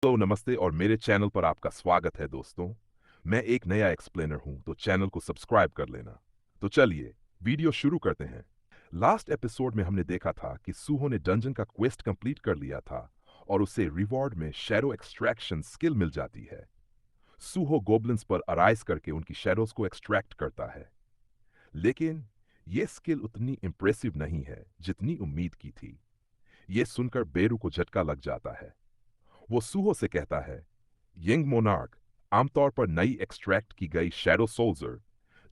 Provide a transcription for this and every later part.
Hello नमस्ते और मेरे चैनल पर आपका स्वागत है दोस्तों। मैं एक नया एक्सप्लेनर हूं तो चैनल को सब्सक्राइब कर लेना। तो चलिए वीडियो शुरू करते हैं। लास्ट एपिसोड में हमने देखा था कि सूहो ने डंजन का क्वेस्ट कंप्लीट कर लिया था और उसे रिवॉर्ड में शैडो एक्सट्रैक्शन स्किल मिल जाती है। सूहो गोब्लिन्स पर अराइज करके उनकी शैडोज को एक्सट्रैक्ट करता है, लेकिन ये स्किल उतनी इंप्रेसिव नहीं है जितनी उम्मीद की थी। ये सुनकर बेरू को झटका लग जाता है। वो सूहो से कहता है, यंग मोनार्क आमतौर पर नई एक्सट्रैक्ट की गई शैडो सोल्जर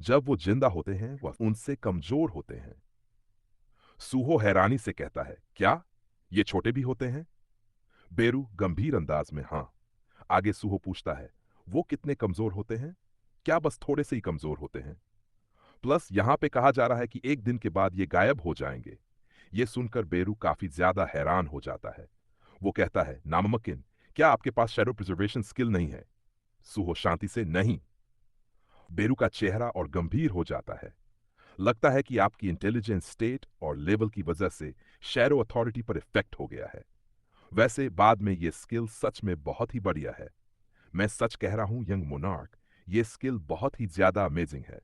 जब वो जिंदा होते हैं वह उनसे कमजोर होते हैं। सूहो हैरानी से कहता है, क्या ये छोटे भी होते हैं? बेरू गंभीर अंदाज में हाँ। आगे सूहो पूछता है, वो कितने कमजोर होते हैं? क्या बस थोड़े से ही कमजोर होते हैं? प्लस यहां पे कहा जा रहा है कि एक दिन के बाद ये गायब हो जाएंगे। ये सुनकर बेरू काफी ज्यादा हैरान हो जाता है। वो कहता है, नामुमकिन, क्या आपके पास शैडो प्रिजर्वेशन स्किल नहीं है? सूहो शांति से नहीं। बेरू का चेहरा और गंभीर हो जाता है। लगता है कि आपकी इंटेलिजेंस स्टेट और लेवल की वजह से शैडो अथॉरिटी पर इफेक्ट हो गया है। वैसे बाद में ये स्किल सच में बहुत ही बढ़िया है। मैं सच कह रहा हूं यंग मोनार्क, ये स्किल बहुत ही ज्यादा अमेजिंग है।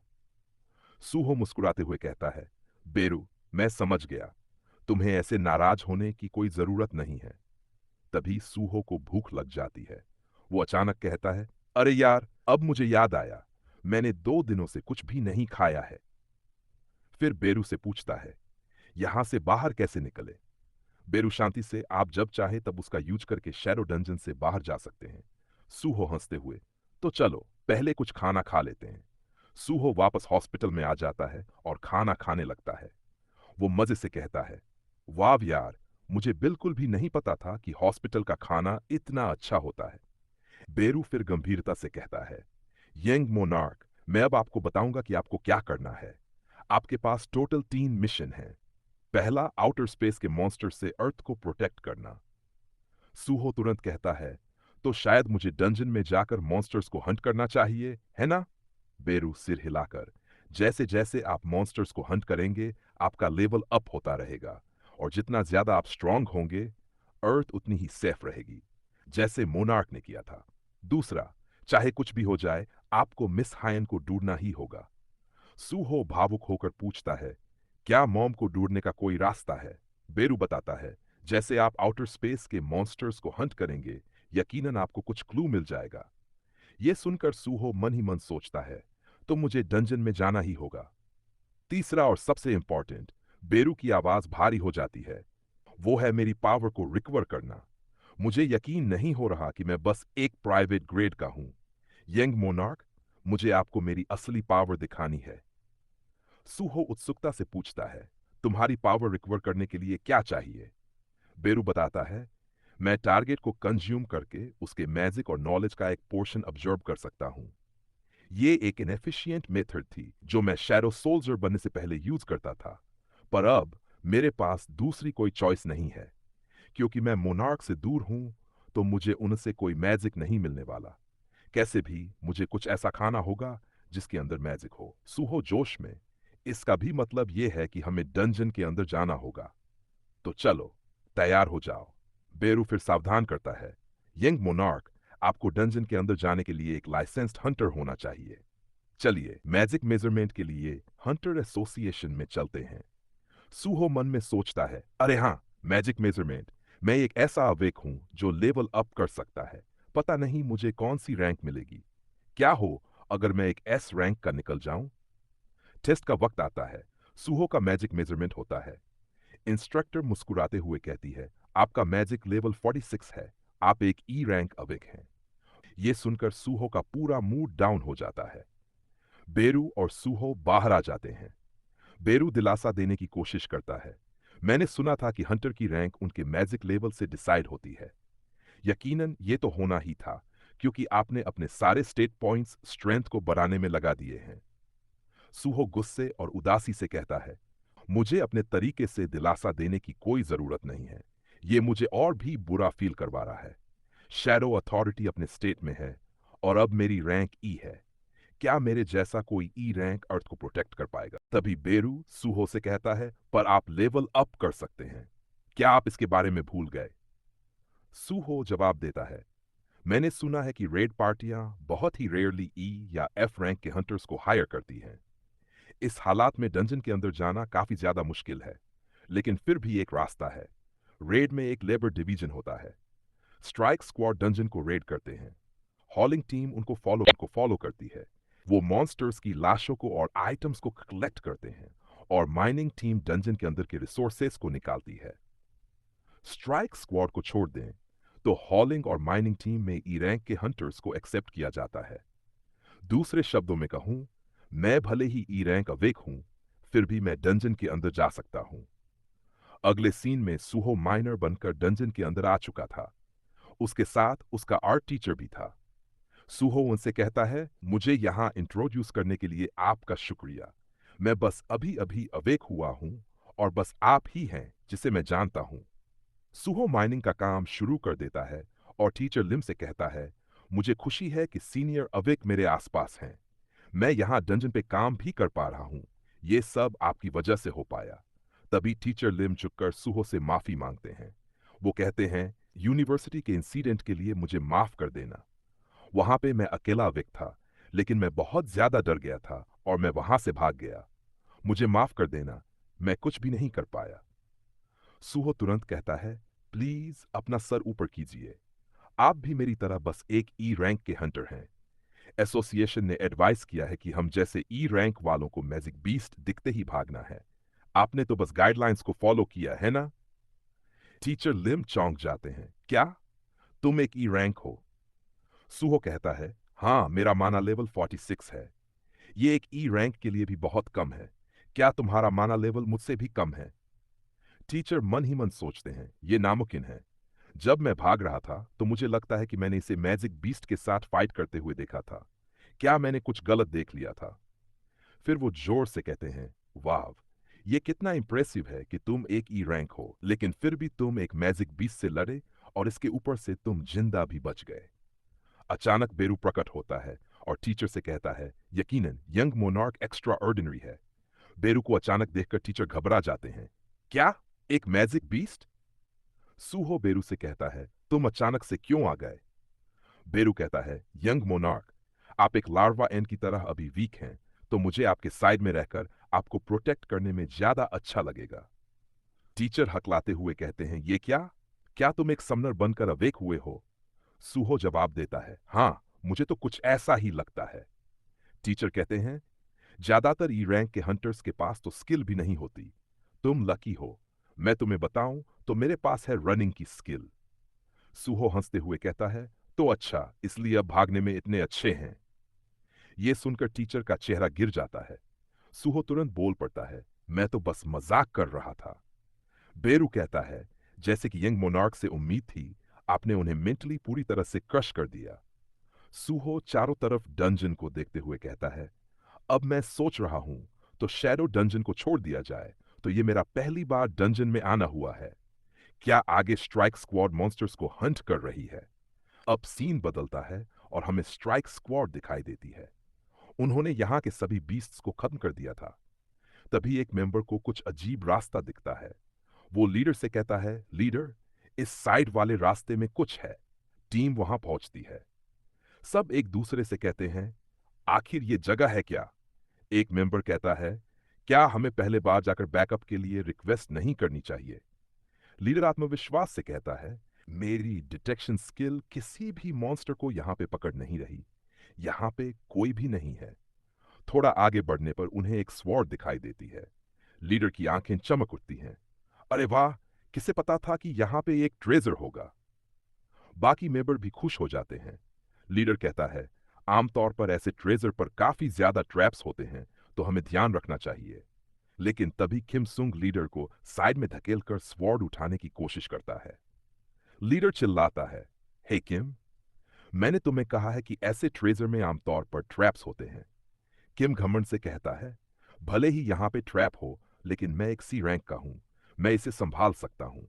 सूहो मुस्कुराते हुए कहता है, बेरू मैं समझ गया, तुम्हें ऐसे नाराज होने की कोई जरूरत नहीं है। तभी सूहो को भूख लग जाती है। वो अचानक कहता है, अरे यार अब मुझे याद आया, मैंने 2 दिनों से कुछ भी नहीं खाया है। फिर बेरू से पूछता है, यहां से बाहर कैसे निकले? बेरू शांति से, आप जब चाहे तब उसका यूज करके शैडो डंजन से बाहर जा सकते हैं। सूहो हंसते हुए, तो चलो पहले कुछ खाना खा लेते हैं। सूहो वापस हॉस्पिटल में आ जाता है और खाना खाने लगता है। वो मजे से कहता है, वाह यार, मुझे बिल्कुल भी नहीं पता था कि हॉस्पिटल का खाना इतना अच्छा होता है। बेरू फिर गंभीरता से कहता है, यंग मोनार्क, मैं अब आपको बताऊंगा कि आपको क्या करना है। आपके पास टोटल 3 मिशन हैं। पहला, आउटर स्पेस के मॉन्स्टर से अर्थ को प्रोटेक्ट करना। सूहो तुरंत कहता है, तो शायद मुझे डंजन में जाकर मॉन्स्टर्स को हंट करना चाहिए, है ना? बेरू सिर हिलाकर, जैसे जैसे आप मॉन्स्टर्स को हंट करेंगे आपका लेवल अप होता रहेगा, और जितना ज्यादा आप स्ट्रांग होंगे अर्थ उतनी ही सेफ रहेगी, जैसे मोनार्क ने किया था। दूसरा, चाहे कुछ भी हो जाए आपको मिस हायन को ढूंढना ही होगा। सूहो भावुक होकर पूछता है, क्या मॉम को ढूंढने का कोई रास्ता है? बेरू बताता है, जैसे आप आउटर स्पेस के मॉन्स्टर्स को हंट करेंगे यकीनन आपको कुछ क्लू मिल जाएगा। ये सुनकर सूहो मन ही मन सोचता है, तो मुझे डंजन में जाना ही होगा। तीसरा और सबसे इंपॉर्टेंट, बेरू की आवाज भारी हो जाती है, वो है मेरी पावर को रिकवर करना। मुझे यकीन नहीं हो रहा कि मैं बस एक प्राइवेट ग्रेड का हूं। यंग मोनार्क, मुझे आपको मेरी असली पावर दिखानी है। सूहो उत्सुकता से पूछता है, तुम्हारी पावर रिकवर करने के लिए क्या चाहिए? बेरू बताता है, मैं टारगेट को कंज्यूम करके उसके मैजिक और नॉलेज का एक पोर्शन ऑब्जर्व कर सकता हूं। ये एक इनएफिशिएंट मेथड थी जो मैं शैडो सोल्जर बनने से पहले यूज करता था, पर अब मेरे पास दूसरी कोई चॉइस नहीं है। क्योंकि मैं मोनार्क से दूर हूं तो मुझे उनसे कोई मैजिक नहीं मिलने वाला। कैसे भी मुझे कुछ ऐसा खाना होगा जिसके अंदर मैजिक हो। सूहो जोश में, इसका भी मतलब यह है कि हमें डंजन के अंदर जाना होगा। तो चलो तैयार हो जाओ। बेरू फिर सावधान करता है, यंग मोनार्क, आपको डंजन के अंदर जाने के लिए एक लाइसेंस्ड हंटर होना चाहिए। चलिए मैजिक मेजरमेंट के लिए हंटर एसोसिएशन में चलते हैं। सूहो मन में सोचता है, अरे हाँ, मैजिक मेजरमेंट, मैं एक ऐसा अवेक हूं जो लेवल अप कर सकता है। पता नहीं मुझे कौन सी रैंक मिलेगी। क्या हो अगर मैं एक एस रैंक का निकल जाऊं? टेस्ट का वक्त आता है। सूहो का मैजिक मेजरमेंट होता है। इंस्ट्रक्टर मुस्कुराते हुए कहती है, आपका मैजिक लेवल 46 है। आप एक ई रैंक अवेक हैं। ये सुनकर सूहो का पूरा मूड डाउन हो जाता है। बेरू और सूहो बाहर आ जाते हैं। बेरू दिलासा देने की कोशिश करता है, मैंने सुना था कि हंटर की रैंक उनके मैजिक लेवल से डिसाइड होती है। यकीनन ये तो होना ही था, क्योंकि आपने अपने सारे स्टेट पॉइंट्स स्ट्रेंथ को बढ़ाने में लगा दिए हैं। सूहो गुस्से और उदासी से कहता है, मुझे अपने तरीके से दिलासा देने की कोई जरूरत नहीं है। ये मुझे और भी बुरा फील करवा रहा है। शैडो अथॉरिटी अपने स्टेट में है और अब मेरी रैंक ई है। क्या मेरे जैसा कोई ई रैंक अर्थ को प्रोटेक्ट कर पाएगा? तभी बेरू सूहो से कहता है, पर आप लेवल अप कर सकते हैं। क्या आप इसके बारे में भूल गए? सूहो जवाब देता है, मैंने सुना है कि रेड पार्टियां बहुत ही रेयरली ई या एफ रैंक के हंटर्स को हायर करती हैं। इस हालात में डंजन के अंदर जाना काफी ज्यादा मुश्किल है, लेकिन फिर भी एक रास्ता है। रेड में एक लेबर डिवीजन होता है। स्ट्राइक स्क्वाड डंजन को रेड करते हैं। हॉलिंग टीम उनको फॉलो करती है। वो मॉन्स्टर्स की लाशों को और आइटम्स को कलेक्ट करते हैं, और माइनिंग टीम डंजन के अंदर के रिसोर्सेस को निकालती है। स्ट्राइक स्क्वाड को छोड़ दें तो हॉलिंग और माइनिंग टीम में ई रैंक के हंटर्स को एक्सेप्ट किया जाता है। दूसरे शब्दों में कहूं, मैं भले ही ई रैंक अवेक हूं, फिर भी मैं डंजन के अंदर जा सकता हूं। अगले सीन में सूहो माइनर बनकर डंजन के अंदर आ चुका था। उसके साथ उसका आर्ट टीचर भी था। सूहो उनसे कहता है, मुझे यहां इंट्रोड्यूस करने के लिए आपका शुक्रिया। मैं बस अभी अभी अवेक हुआ हूं, और बस आप ही हैं जिसे मैं जानता हूं। सूहो माइनिंग का काम शुरू कर देता है और टीचर लिम से कहता है, मुझे खुशी है कि सीनियर अवेक मेरे आसपास हैं। मैं यहाँ डंजन पे काम भी कर पा रहा हूँ। ये सब आपकी वजह से हो पाया। तभी टीचर लिम झुककर सूहो से माफी मांगते हैं। वो कहते हैं, यूनिवर्सिटी के इंसिडेंट के लिए मुझे माफ कर देना। वहां पे मैं अकेला अवेक था, लेकिन मैं बहुत ज्यादा डर गया था और मैं वहां से भाग गया। मुझे माफ कर देना, मैं कुछ भी नहीं कर पाया। सूहो तुरंत कहता है, प्लीज अपना सर ऊपर कीजिए। आप भी मेरी तरह बस एक ई रैंक के हंटर हैं। एसोसिएशन ने एडवाइस किया है कि हम जैसे ई रैंक वालों को मैजिक बीस्ट दिखते ही भागना है। आपने तो बस गाइडलाइंस को फॉलो किया है ना? टीचर लिम चौंक जाते हैं, क्या तुम एक ई रैंक हो? सूहो कहता है, हाँ, मेरा माना लेवल 46 है। ये एक ई रैंक के लिए भी बहुत कम है। क्या तुम्हारा माना लेवल मुझसे भी कम है? टीचर मन ही मन सोचते हैं, ये नामुमकिन है। जब मैं भाग रहा था तो मुझे लगता है कि मैंने इसे मैजिक बीस्ट के साथ फाइट करते हुए देखा था। क्या मैंने कुछ गलत देख लिया था? फिर वो जोर से कहते हैं, वाह, ये कितना इंप्रेसिव है कि तुम एक ई रैंक हो, लेकिन फिर भी तुम एक मैजिक बीस्ट से लड़े, और इसके ऊपर से तुम जिंदा भी बच गए। अचानक बेरू प्रकट होता है और टीचर से कहता है, यकीनन यंग मोनार्क एक्स्ट्रा ऑर्डिनरी है। बेरू को अचानक देखकर टीचर घबरा जाते हैं। क्या, एक मैजिक बीस्ट? सूहो बेरू से कहता है, तुम अचानक से क्यों आ गए? बेरू कहता है, यंग मोनार्क, आप एक लार्वा एंड की तरह अभी वीक हैं, तो मुझे आपके साइड में रहकर आपको प्रोटेक्ट करने में ज्यादा अच्छा लगेगा। टीचर हकलाते हुए कहते हैं, ये क्या? क्या तुम एक समनर बनकर अवेक हुए हो? सूहो जवाब देता है, हाँ, मुझे तो कुछ ऐसा ही लगता है। टीचर कहते हैं, ज्यादातर ई रैंक के हंटर्स के पास तो स्किल भी नहीं होती। तुम लकी हो। मैं तुम्हें बताऊं तो मेरे पास है रनिंग की स्किल। सूहो हंसते हुए कहता है, तो अच्छा, इसलिए अब भागने में इतने अच्छे हैं। ये सुनकर टीचर का चेहरा गिर जाता है। सूहो तुरंत बोल पड़ता है, मैं तो बस मजाक कर रहा था। बेरू कहता है, जैसे कि यंग मोनार्क से उम्मीद थी, आपने उन्हें मेंटली पूरी तरह से क्रश कर दिया। सूहो चारों तरफ डंजन को देखते हुए कहता है, अब मैं सोच रहा हूं तो शैडो डंजन को छोड़ दिया जाए। तो ये मेरा पहली बार डंजन में आना हुआ है। क्या आगे स्ट्राइक स्क्वाड मॉन्स्टर्स को हंट कर रही है? अब सीन बदलता है और हमें स्ट्राइक स्क्वाड दिखाई देती है। उन्होंने यहाँ के सभी बीस्ट्स को खत्म कर दिया था। तभी एक मेंबर को कुछ अजीब रास्ता दिखता है। वो लीडर से कहता है, लीडर, इस साइड वाले रास्ते में कुछ है। टीम वहां पहुंचती है। सब एक दूसरे से कहते हैं, आखिर ये जगह है क्या? एक मेंबर कहता है, क्या हमें पहले बार जाकर बैकअप के लिए रिक्वेस्ट नहीं करनी चाहिए? लीडर आत्मविश्वास से कहता है, मेरी डिटेक्शन स्किल किसी भी मॉन्स्टर को यहां पे पकड़ नहीं रही। यहां पे कोई भी नहीं है। थोड़ा आगे बढ़ने पर उन्हें एक स्वॉर्ड दिखाई देती है। लीडर की आंखें चमक उठती हैं। अरे वाह, किसे पता था कि यहां पे एक ट्रेजर होगा? बाकी मेंबर भी खुश हो जाते हैं। लीडर कहता है, आमतौर पर ऐसे ट्रेजर पर काफी ज्यादा ट्रैप्स होते हैं, तो हमें ध्यान रखना चाहिए। लेकिन तभी किम सुंग लीडर को साइड में धकेलकर स्वॉर्ड उठाने की कोशिश करता है। लीडर चिल्लाता है, हे किम, मैंने तुम्हें कहा है कि ऐसे ट्रेजर में आमतौर पर ट्रैप्स होते हैं। किम घमंड से कहता है, भले ही यहां पे ट्रैप हो, लेकिन मैं एक सी रैंक का हूं। मैं इसे संभाल सकता हूं।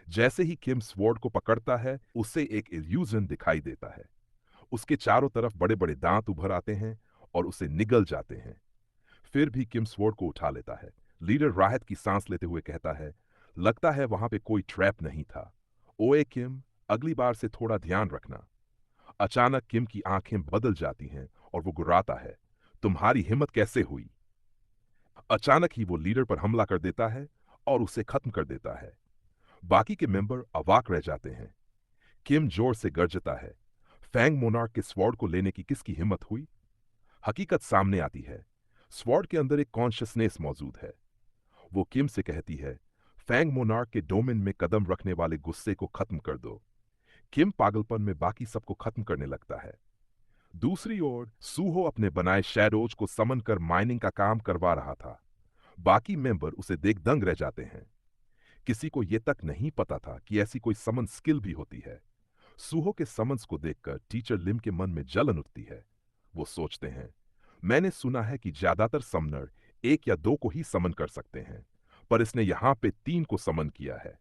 जैसे ही किम स्वॉर्ड को पकड़ता है, उसे एक इल्यूजन दिखाई देता है। उसके चारों तरफ बड़े बड़े दांत उभर आते हैं और उसे निगल जाते हैं। फिर भी किम स्वॉर्ड को उठा लेता है। लीडर राहत की सांस लेते हुए कहता है, लगता है वहां पे कोई ट्रैप नहीं था। ओए किम, अगली बार से थोड़ा ध्यान रखना। अचानक किम की आंखें बदल जाती हैं और वो गुर्राता है, तुम्हारी हिम्मत कैसे हुई? अचानक ही वो लीडर पर हमला कर देता है और उसे खत्म कर देता है। बाकी के मेंबर अवाक रह जाते हैं। किम जोर से गरजता है, फैंग मोनार्क के स्वॉर्ड को लेने की किसकी हिम्मत हुई? हकीकत सामने आती है। स्वॉर्ड के अंदर एक कॉन्शियसनेस मौजूद है। वो किम से कहती है, फैंग मोनार्क के डोमेन में कदम रखने वाले गुस्से को खत्म कर दो। किम पागलपन में बाकी सबको खत्म करने लगता है। दूसरी ओर सूहो अपने बनाए शैडोज को समन कर माइनिंग का काम करवा रहा था। बाकी मेंबर उसे देख दंग रह जाते हैं। किसी को यह तक नहीं पता था कि ऐसी कोई समन स्किल भी होती है। सूहो के समन्स को देखकर टीचर लिम के मन में जलन उठती है। वो सोचते हैं, मैंने सुना है कि ज्यादातर समनर एक या दो को ही समन कर सकते हैं, पर इसने यहां पे 3 को समन किया है।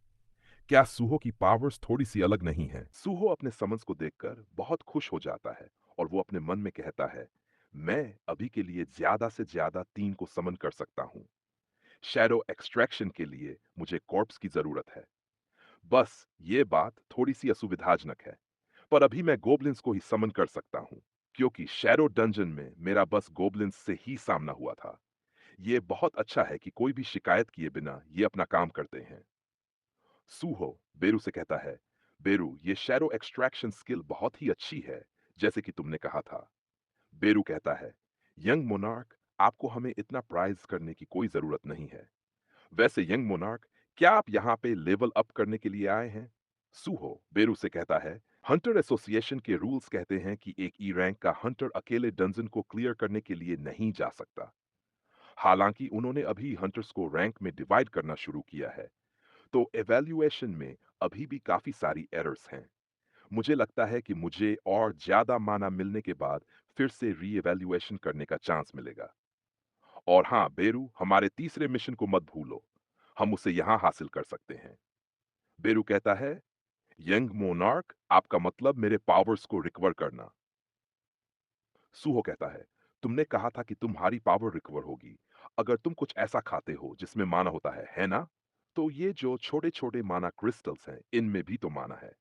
क्या सूहो की पावर्स थोड़ी सी अलग नहीं है? सूहो अपने समन्स को देखकर बहुत खुश हो जाता है और वो अपने मन में कहता है, मैं अभी के लिए ज्यादा से ज्यादा 3 को समन कर सकता हूं। शैडो एक्सट्रैक्शन के लिए मुझे कॉर्प्स की जरूरत है। बस ये बात थोड़ी सी असुविधाजनक है, पर अभी मैं गोबलिन्स को ही समन कर सकता हूं, क्योंकि शैडो डंजन में मेरा बस गोबलिन्स से ही सामना हुआ था। ये बहुत अच्छा है कि कोई भी शिकायत किए बिना ये अपना काम करते हैं। सूहो बेरू से कहता है, बेरू ये शैडो एक्सट्रैक्शन स्किल बहुत ही अच्छी है, जैसे कि तुमने कहा था। बेरू कहता है, यंग मोनार्क, आपको हमें इतना प्राइज करने की कोई जरूरत नहीं है। वैसे यंग मोनार्क, क्या आप यहाँ पे लेवल अप करने के लिए आए हैं? सूहो बेरू से कहता है, हंटर एसोसिएशन के रूल्स कहते हैं कि एक ई रैंक का हंटर अकेले डंजन को क्लियर करने के लिए नहीं जा सकता। हालांकि उन्होंने अभी हंटर्स को रैंक में डिवाइड करना शुरू किया है, तो एवेल्युएशन में अभी भी काफी सारी एरर्स हैं। मुझे लगता है कि मुझे और ज्यादा माना मिलने के बाद फिर से री एवेल्युएशन करने का चांस मिलेगा। और हाँ बेरू, हमारे तीसरे मिशन को मत भूलो, हम उसे यहां हासिल कर सकते हैं। बेरू कहता है, यंग मोनार्क, आपका मतलब मेरे पावर्स को रिकवर करना। सूहो कहता है, तुमने कहा था कि तुम्हारी पावर रिकवर होगी अगर तुम कुछ ऐसा खाते हो जिसमें माना होता है ना? तो ये जो छोटे छोटे माना क्रिस्टल्स हैं, इनमें भी तो माना है।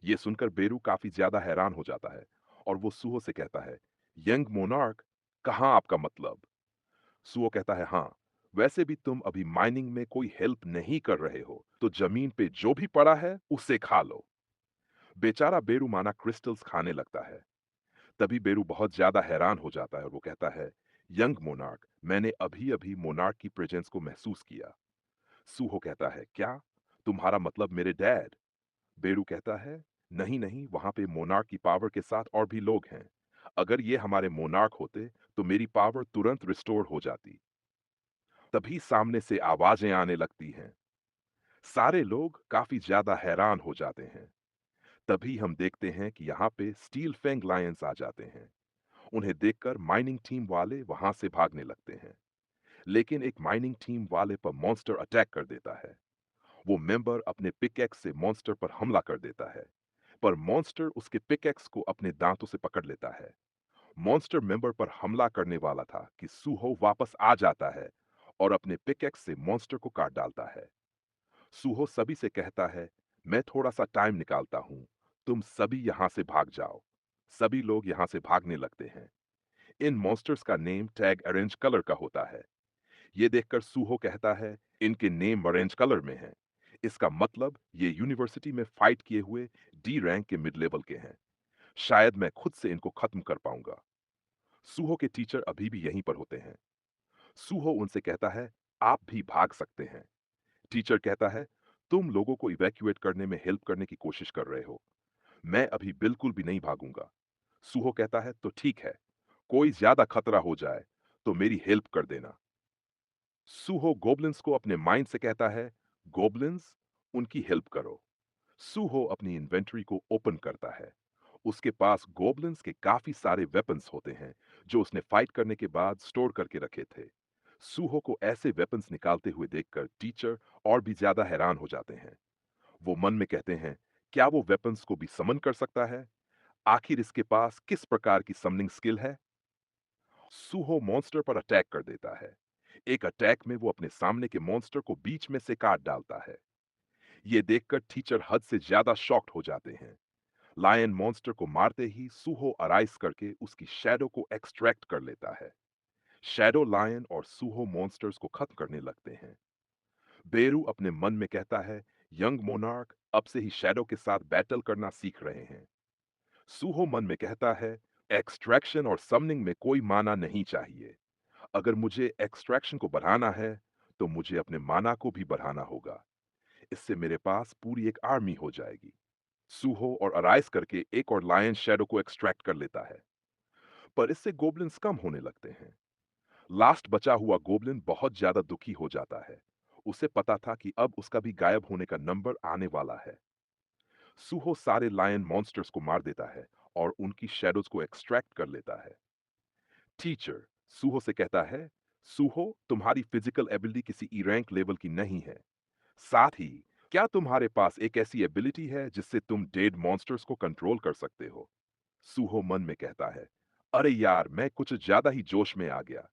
ये सुनकर बेरू काफी ज्यादा हैरान हो जाता है और वो सूहो से कहता है, यंग मोनार्क, कहाँ आपका मतलब? सूहो कहता है, हाँ, वैसे भी तुम अभी माइनिंग में कोई हेल्प नहीं कर रहे हो, तो जमीन पे जो भी पड़ा है उसे खा लो। बेचारा बेरू माना क्रिस्टल्स खाने लगता है। तभी बेरू बहुत ज्यादा हैरान हो जाता है और वो कहता है, यंग मोनार्क, मैंने अभी अभी मोनार्क की प्रेजेंस को महसूस किया। सूहो कहता है, क्या? तुम्हारा मतलब मेरे डैड? बेरू कहता है, नहीं नहीं, वहां पे मोनार्क की पावर के साथ और भी लोग हैं। अगर ये हमारे मोनार्क होते तो मेरी पावर तुरंत रिस्टोर हो जाती। तभी सामने से आवाजें आने लगती हैं। सारे लोग काफी ज्यादा हैरान हो जाते हैं। तभी हम देखते हैं कि यहाँ पे स्टील फैंग लायंस आ जाते हैं। उन्हें देखकर माइनिंग टीम वाले वहां से भागने लगते हैं, लेकिन एक माइनिंग टीम वाले पर मॉन्स्टर अटैक कर देता है। वो मेंबर अपने पिकैक्स से मॉन्स्टर पर हमला कर देता है, पर मॉन्स्टर उसके पिकैक्स को अपने दांतों से पकड़ लेता है। मॉन्स्टर मेंबर पर हमला करने वाला था कि सूहो वापस आ जाता है और अपने पिकैक्स से मॉन्स्टर को काट डालता है। सूहो सभी से कहता है, मैं थोड़ा सा टाइम निकालता हूं, तुम सभी यहां से भाग जाओ। सभी लोग यहां से भागने लगते हैं। इन मॉन्स्टर्स का नेम टैग ऑरेंज कलर का होता है। ये देखकर सूहो कहता है, इनके नेम ऑरेंज कलर में हैं। इसका मतलब ये यूनिवर्सिटी में फाइट किए हुए डी रैंक के मिड लेवल के हैं। शायद मैं खुद से इनको खत्म कर पाऊंगा। सूहो के टीचर अभी भी यहीं पर होते हैं। सूहो उनसे कहता है, आप भी भाग सकते हैं। टीचर कहता है, तुम लोगों को इवैक्यूएट करने में हेल्प करने की कोशिश कर रहे हो, मैं अभी बिल्कुल भी नहीं भागूंगा। सूहो कहता है, तो ठीक है, कोई ज्यादा खतरा हो जाए तो मेरी हेल्प कर देना। सूहो गोबलिन्स को अपने माइंड से कहता है, गोबलिन्स, उनकी हेल्प करो। सूहो अपनी इन्वेंटरी को ओपन करता है। उसके पास गोबलिन्स के काफी सारे वेपन्स होते हैं जो उसने फाइट करने के बाद स्टोर करके रखे थे। सूहो को ऐसे वेपन्स निकालते हुए देखकर टीचर और भी ज्यादा हैरान हो जाते हैं। वो मन में कहते हैं, क्या वो वेपन्स को भी समन कर सकता है? आखिर इसके पास किस प्रकार की समनिंग स्किल है? सूहो मॉन्स्टर पर अटैक कर देता है। एक अटैक में वो अपने सामने के मॉन्स्टर को बीच में से काट डालता है। ये देखकर टीचर हद से ज्यादा शॉक्ड हो जाते हैं। लायन मॉन्स्टर को मारते ही सूहो अराइज करके उसकी शैडो को एक्सट्रैक्ट कर लेता है। शैडो लायन और सूहो मॉन्स्टर्स को खत्म करने लगते हैं। बेरू अपने मन में कहता है, यंग मोनार्क अब से ही शैडो के साथ बैटल करना सीख रहे हैं। सूहो मन में कहता है, एक्सट्रैक्शन और समनिंग में कोई माना नहीं चाहिए। अगर मुझे एक्सट्रैक्शन को बढ़ाना है, तो मुझे अपने माना को भी बढ़ाना होगा। इससे मेरे पास पूरी एक आर्मी हो जाएगी। सूहो और अराइज करके एक और लायन शैडो को एक्सट्रैक्ट कर लेता है, पर इससे गोब्लिन्स कम होने लगते हैं। लास्ट बचा हुआ गोब्लिन बहुत ज्यादा दुखी हो जाता है। उसे पता था कि अब उसका भी गायब होने का नंबर आने वाला है। सूहो सारे लायन मॉन्स्टर्स को मार देता है और उनकी शैडोज को एक्सट्रैक्ट कर लेता है। टीचर सूहो से कहता है, सूहो तुम्हारी फिजिकल एबिलिटी किसी ई रैंक लेवल की नहीं है। साथ ही क्या तुम्हारे पास एक ऐसी एबिलिटी है जिससे तुम डेड मॉन्स्टर्स को कंट्रोल कर सकते हो? सूहो मन में कहता है, अरे यार मैं कुछ ज्यादा ही जोश में आ गया।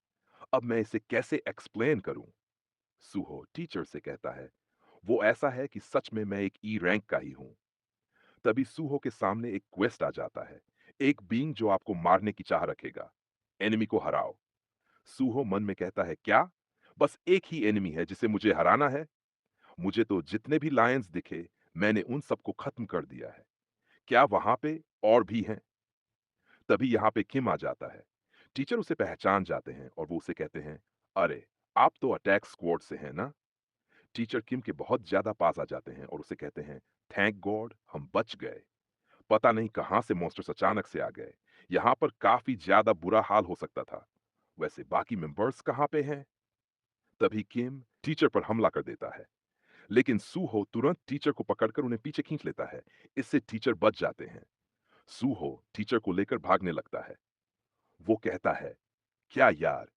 अब मैं इसे कैसे एक्सप्लेन करूं? सूहो टीचर से कहता है, वो ऐसा है कि सच में मैं एक ई रैंक का ही हूं। तभी सूहो के सामने एक क्वेस्ट आ जाता है, एक बीइंग जो आपको मारने की चाह रखेगा। एनिमी को हराओ। सूहो मन में कहता है, क्या बस एक ही एनिमी है जिसे मुझे हराना है? मुझे तो जितने भी लायंस दिखे मैंने उन सबको खत्म कर दिया है। क्या वहां पे और भी हैं? तभी यहाँ पे किम आ जाता है। टीचर उसे पहचान जाते हैं और वो उसे कहते हैं, अरे आप तो अटैक स्क्वाड से हैं ना? टीचर किम के बहुत ज्यादा पास आ जाते हैं और उसे कहते हैं, थैंक गॉड हम बच गए। पता नहीं कहां से मॉन्स्टर्स अचानक से आ गए। यहाँ पर काफी ज्यादा बुरा हाल हो सकता था। वैसे बाकी मेंबर्स कहाँ पे हैं? तभी किम टीचर पर हमला कर देता है, लेकिन सूहो तुरंत टीचर को पकड़कर उन्हें पीछे खींच लेता है। इससे टीचर बच जाते हैं। सूहो टीचर को लेकर भागने लगता है। वो कहता है, क्या यार,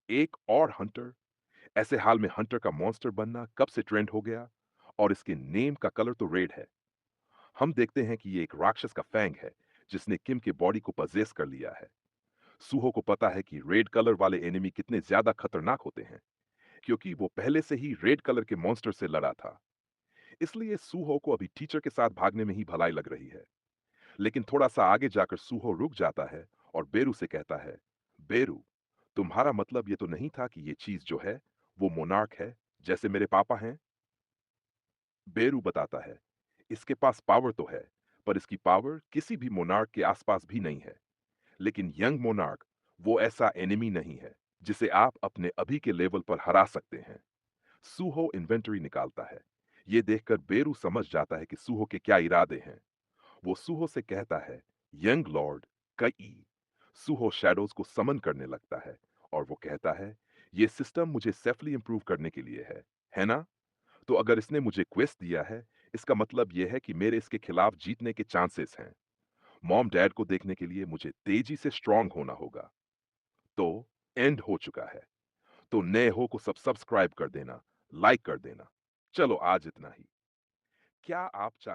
एक और हंटर? ऐसे हाल में हंटर का मॉन्स्टर बनना कब से ट्रेंड हो गया? और इसके नेम का कलर तो रेड है। हम देखते हैं कि ये एक राक्षस का फैंग है जिसने किम के बॉडी को पजेस कर लिया है। सूहो को पता है कि रेड कलर वाले एनिमी कितने ज्यादा खतरनाक होते हैं, क्योंकि वो पहले से ही रेड कलर के मॉन्स्टर से लड़ा था। इसलिए सूहो को अभी टीचर के साथ भागने में ही भलाई लग रही है। लेकिन थोड़ा सा आगे जाकर सूहो रुक जाता है और बेरू से कहता है, बेरू, तुम्हारा मतलब ये तो नहीं था कि ये चीज जो है वो मोनार्क है, जैसे मेरे पापा हैं? बेरू बताता है, इसके पास पावर तो है, पर इसकी पावर किसी भी मोनार्क के आसपास भी नहीं है। लेकिन यंग मोनार्क वो ऐसा एनिमी नहीं है जिसे आप अपने अभी के लेवल पर हरा सकते हैं। सूहो इन्वेंटरी निकालता है। ये देखकर बेरू समझ जाता है कि सूहो के क्या इरादे हैं। वो सूहो से कहता है, यंग लॉर्ड कई। सूहो शैडोज को समन करने लगता है और वो कहता है, ये सिस्टम मुझे सेफली इंप्रूव करने के लिए है ना? तो अगर इसने मुझे क्वेस्ट दिया है, इसका मतलब यह है कि मेरे इसके खिलाफ जीतने के चांसेस हैं। मॉम डैड को देखने के लिए मुझे तेजी से स्ट्रांग होना होगा। तो एंड हो चुका है। तो नए हो को सब सब्सक्राइब कर देना, लाइक कर देना। चलो आज इतना ही। क्या आप चाह